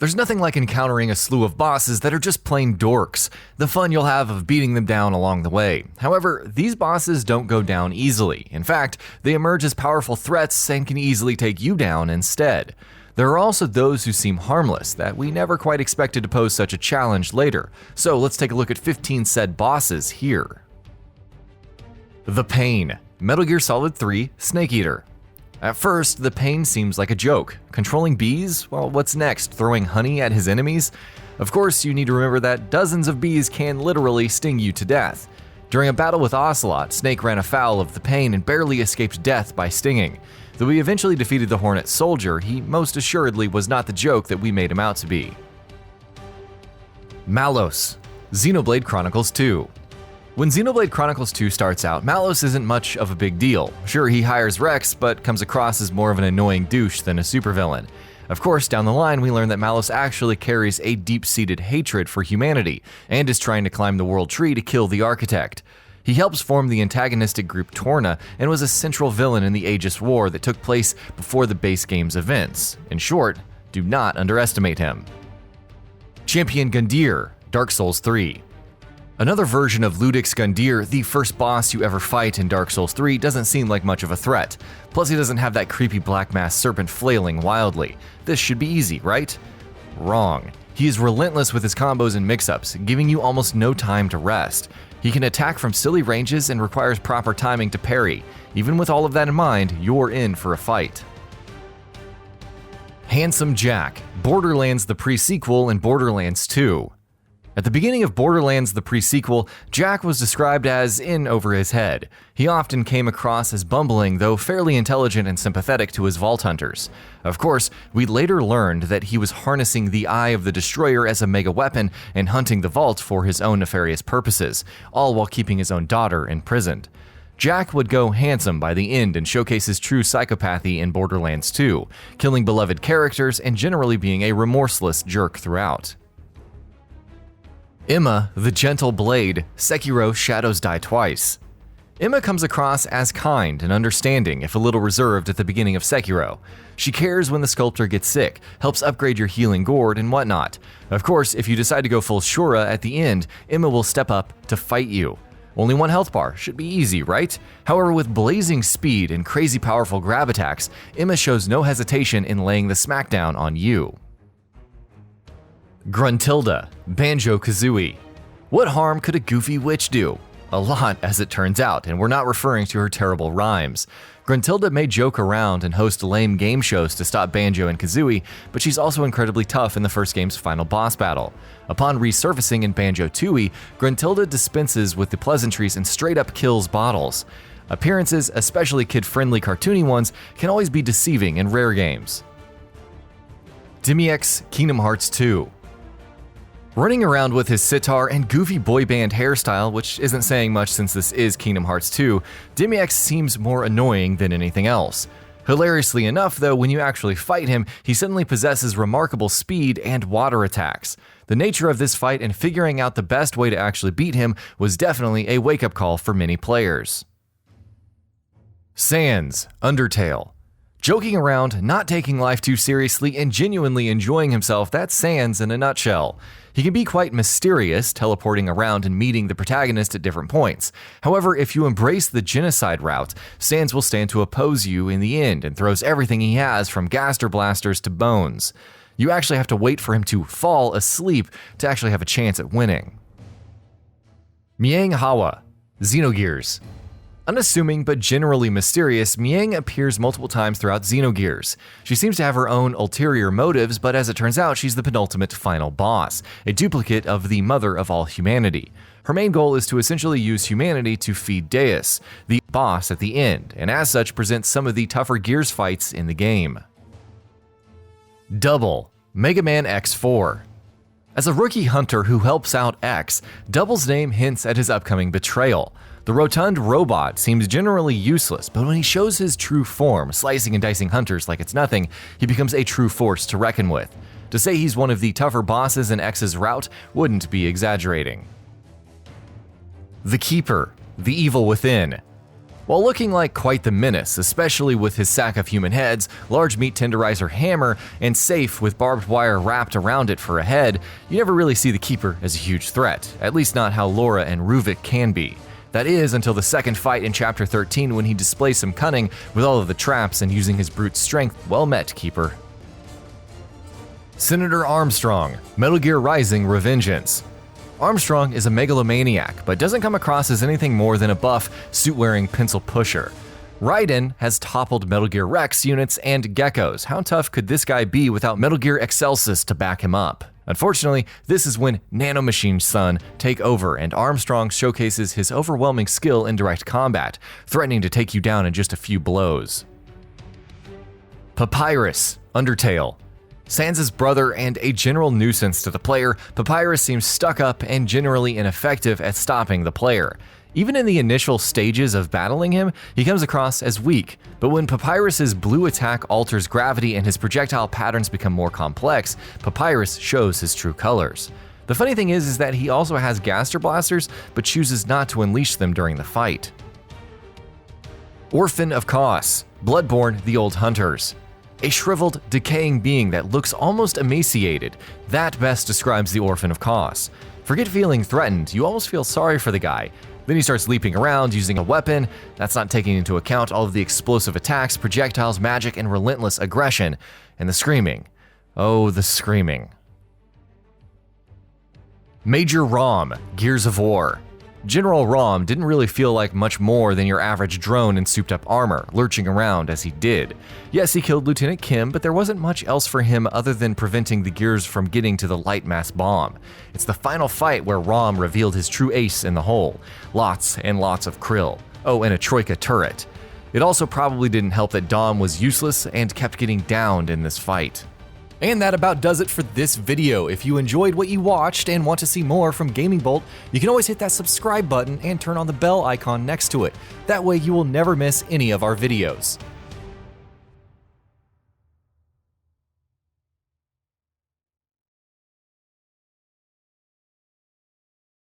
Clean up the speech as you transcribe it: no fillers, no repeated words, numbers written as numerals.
There's nothing like encountering a slew of bosses that are just plain dorks, the fun you'll have of beating them down along the way. However, these bosses don't go down easily. In fact, they emerge as powerful threats and can easily take you down instead. There are also those who seem harmless, that we never quite expected to pose such a challenge later. So let's take a look at 15 said bosses here. The Pain, Metal Gear Solid 3 Snake Eater. At first, the Pain seems like a joke. Controlling bees? Well, what's next? Throwing honey at his enemies? Of course, you need to remember that dozens of bees can literally sting you to death. During a battle with Ocelot, Snake ran afoul of the Pain and barely escaped death by stinging. Though he eventually defeated the Hornet Soldier, he most assuredly was not the joke that we made him out to be. Malos, Xenoblade Chronicles 2. When Xenoblade Chronicles 2 starts out, Malos isn't much of a big deal. Sure, he hires Rex, but comes across as more of an annoying douche than a supervillain. Of course, down the line, we learn that Malos actually carries a deep-seated hatred for humanity, and is trying to climb the world tree to kill the Architect. He helps form the antagonistic group Torna, and was a central villain in the Aegis War that took place before the base game's events. In short, do not underestimate him. Champion Gundyr, Dark Souls 3. Another version of Ludix Gundyr, the first boss you ever fight in Dark Souls 3, doesn't seem like much of a threat. Plus, he doesn't have that creepy black mass serpent flailing wildly. This should be easy, right? Wrong. He is relentless with his combos and mix-ups, giving you almost no time to rest. He can attack from silly ranges and requires proper timing to parry. Even with all of that in mind, you're in for a fight. Handsome Jack, Borderlands the pre-sequel and Borderlands 2. At the beginning of Borderlands the pre-sequel, Jack was described as in over his head. He often came across as bumbling, though fairly intelligent and sympathetic to his Vault Hunters. Of course, we later learned that he was harnessing the Eye of the Destroyer as a mega weapon and hunting the Vault for his own nefarious purposes, all while keeping his own daughter imprisoned. Jack would go handsome by the end and showcase his true psychopathy in Borderlands 2, killing beloved characters and generally being a remorseless jerk throughout. Emma, the Gentle Blade, Sekiro Shadows Die Twice. Emma comes across as kind and understanding, if a little reserved at the beginning of Sekiro. She cares when the sculptor gets sick, helps upgrade your healing gourd and whatnot. Of course, if you decide to go full Shura at the end, Emma will step up to fight you. Only one health bar, should be easy, right? However, with blazing speed and crazy powerful grab attacks, Emma shows no hesitation in laying the smackdown on you. Gruntilda, Banjo-Kazooie. What harm could a goofy witch do? A lot, as it turns out, and we're not referring to her terrible rhymes. Gruntilda may joke around and host lame game shows to stop Banjo and Kazooie, but she's also incredibly tough in the first game's final boss battle. Upon resurfacing in Banjo-Tooie, Gruntilda dispenses with the pleasantries and straight up kills bottles. Appearances, especially kid-friendly cartoony ones, can always be deceiving in rare games. Demyx, Kingdom Hearts 2. Running around with his sitar and goofy boy band hairstyle, which isn't saying much since this is Kingdom Hearts 2, Demyx seems more annoying than anything else. Hilariously enough though, when you actually fight him, he suddenly possesses remarkable speed and water attacks. The nature of this fight and figuring out the best way to actually beat him was definitely a wake-up call for many players. Sans, Undertale. Joking around, not taking life too seriously, and genuinely enjoying himself, that's Sans in a nutshell. He can be quite mysterious, teleporting around and meeting the protagonist at different points. However, if you embrace the genocide route, Sans will stand to oppose you in the end and throws everything he has from Gaster Blasters to bones. You actually have to wait for him to fall asleep to actually have a chance at winning. Miang Hawa, Xenogears. Unassuming but generally mysterious, Miang appears multiple times throughout Xenogears. She seems to have her own ulterior motives, but as it turns out, she's the penultimate final boss, a duplicate of the mother of all humanity. Her main goal is to essentially use humanity to feed Deus, the boss at the end, and as such presents some of the tougher Gears fights in the game. Double, Mega Man X4. As a rookie hunter who helps out X, Double's name hints at his upcoming betrayal. The rotund robot seems generally useless, but when he shows his true form, slicing and dicing hunters like it's nothing, he becomes a true force to reckon with. To say he's one of the tougher bosses in X's route wouldn't be exaggerating. The Keeper, the Evil Within. While looking like quite the menace, especially with his sack of human heads, large meat tenderizer hammer, and safe with barbed wire wrapped around it for a head, you never really see the Keeper as a huge threat, at least not how Laura and Ruvik can be. That is, until the second fight in Chapter 13 when he displays some cunning with all of the traps and using his brute strength. Well met, Keeper. Senator Armstrong, Metal Gear Rising: Revengeance. Armstrong is a megalomaniac, but doesn't come across as anything more than a buff, suit-wearing pencil pusher. Raiden has toppled Metal Gear Rex units and geckos. How tough could this guy be without Metal Gear Excelsis to back him up? Unfortunately, this is when Nanomachine's son take over and Armstrong showcases his overwhelming skill in direct combat, threatening to take you down in just a few blows. Papyrus, Undertale. Sans' brother and a general nuisance to the player, Papyrus seems stuck up and generally ineffective at stopping the player. Even in the initial stages of battling him, he comes across as weak, but when Papyrus's blue attack alters gravity and his projectile patterns become more complex, Papyrus shows his true colors. The funny thing is that he also has Gaster Blasters, but chooses not to unleash them during the fight. Orphan of Kos, Bloodborne: The Old Hunters. A shriveled, decaying being that looks almost emaciated. That best describes the Orphan of Kos. Forget feeling threatened, you almost feel sorry for the guy. Then he starts leaping around using a weapon. That's not taking into account all of the explosive attacks, projectiles, magic, and relentless aggression. And the screaming. Oh, the screaming. Major Rom, Gears of War. General Rom didn't really feel like much more than your average drone in souped-up armor, lurching around as he did. Yes, he killed Lieutenant Kim, but there wasn't much else for him other than preventing the Gears from getting to the light mass bomb. It's the final fight where Rom revealed his true ace in the hole. Lots and lots of krill. Oh, and a Troika turret. It also probably didn't help that Dom was useless and kept getting downed in this fight. And that about does it for this video. If you enjoyed what you watched and want to see more from Gaming Bolt, you can always hit that subscribe button and turn on the bell icon next to it. That way you will never miss any of our videos.